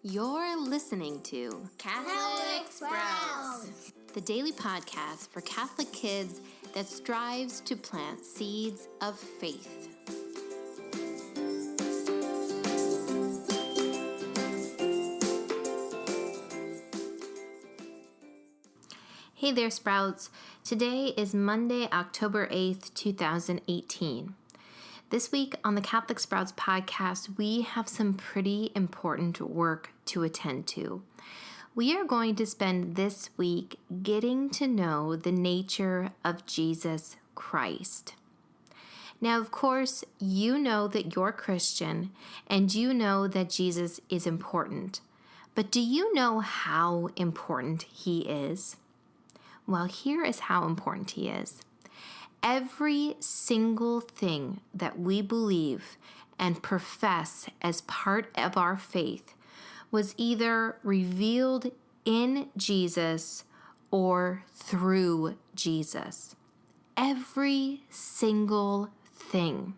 You're listening to Catholic Sprouts, the daily podcast for Catholic kids that strives to plant seeds of faith. Hey there, Sprouts. Today is Monday, October 8th, 2018. This week on the Catholic Sprouts podcast, we have some pretty important work to attend to. We are going to spend this week getting to know the nature of Jesus Christ. Now, of course, you know that you're Christian and you know that Jesus is important. But do you know how important he is? Well, here is how important he is. Every single thing that we believe and profess as part of our faith was either revealed in Jesus or through Jesus. Every single thing.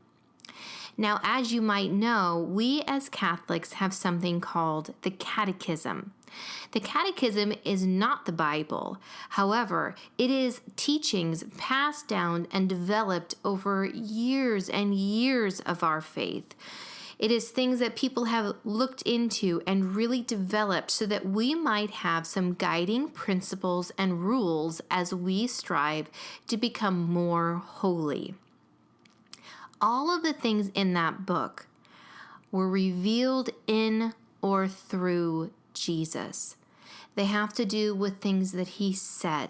Now, as you might know, we as Catholics have something called the Catechism. The Catechism is not the Bible. However, it is teachings passed down and developed over years and years of our faith. It is things that people have looked into and really developed so that we might have some guiding principles and rules as we strive to become more holy. All of the things in that book were revealed in or through Jesus. They have to do with things that he said,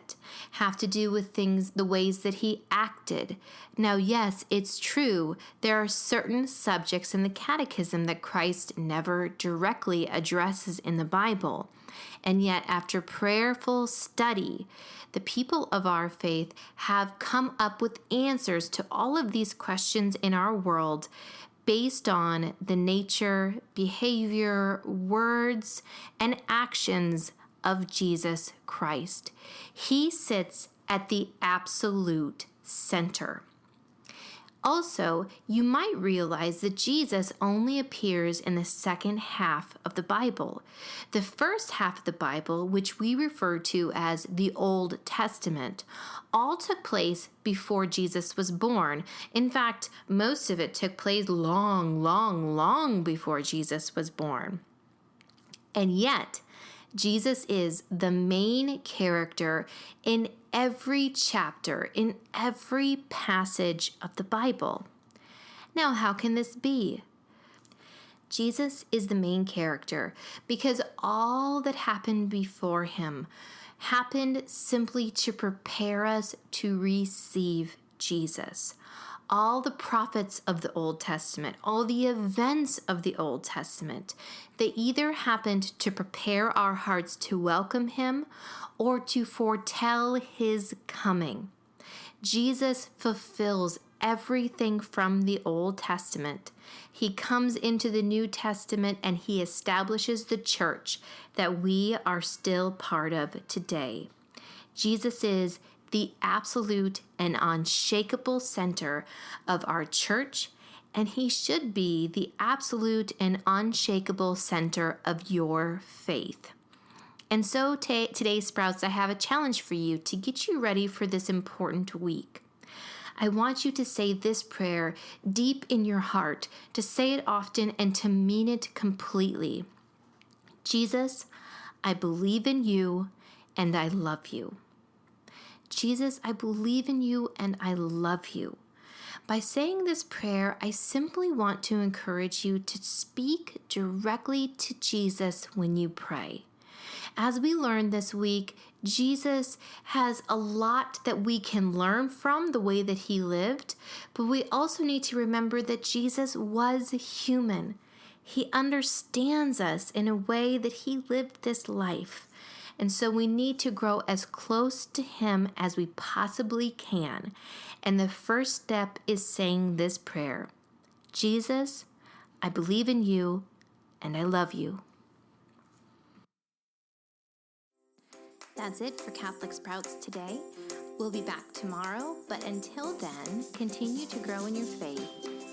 have to do with things, the ways that he acted. Now, yes, it's true. There are certain subjects in the Catechism that Christ never directly addresses in the Bible. And yet, after prayerful study, the people of our faith have come up with answers to all of these questions in our world based on the nature, behavior, words, and actions of Jesus Christ. He sits at the absolute center. Also, you might realize that Jesus only appears in the second half of the Bible. The first half of the Bible, which we refer to as the Old Testament, all took place before Jesus was born. In fact, most of it took place long before Jesus was born. And yet, Jesus is the main character in every chapter, in every passage of the Bible. Now, how can this be? Jesus is the main character because all that happened before him happened simply to prepare us to receive Jesus. All the prophets of the Old Testament, all the events of the Old Testament, they either happened to prepare our hearts to welcome him or to foretell his coming. Jesus fulfills everything from the Old Testament. He comes into the New Testament and he establishes the church that we are still part of today. Jesus is the absolute and unshakable center of our church, and he should be the absolute and unshakable center of your faith. And so today, Sprouts, I have a challenge for you to get you ready for this important week. I want you to say this prayer deep in your heart, to say it often and to mean it completely. Jesus, I believe in you and I love you. Jesus, I believe in you and I love you. By saying this prayer, I simply want to encourage you to speak directly to Jesus when you pray. As we learn this week, Jesus has a lot that we can learn from the way that he lived, but we also need to remember that Jesus was human. He understands us in a way that he lived this life. And so we need to grow as close to him as we possibly can. And the first step is saying this prayer. Jesus, I believe in you and I love you. That's it for Catholic Sprouts today. We'll be back tomorrow, but until then, continue to grow in your faith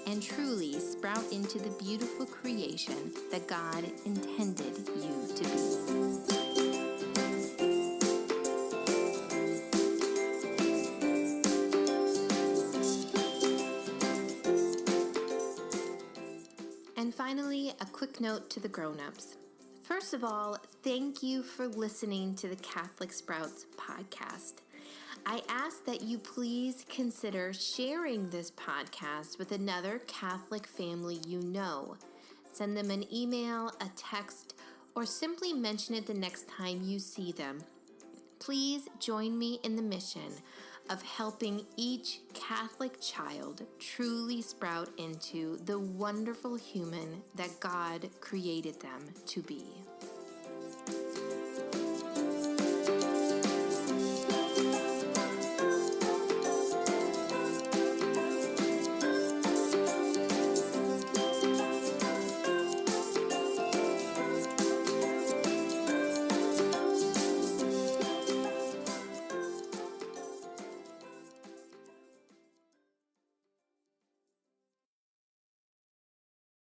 and truly sprout into the beautiful creation that God intended you note to the grown-ups. First of all, thank you for listening to the Catholic Sprouts podcast. I ask that you please consider sharing this podcast with another Catholic family you know. Send them an email, a text, or simply mention it the next time you see them. Please join me in the mission of helping each Catholic child truly sprout into the wonderful human that God created them to be.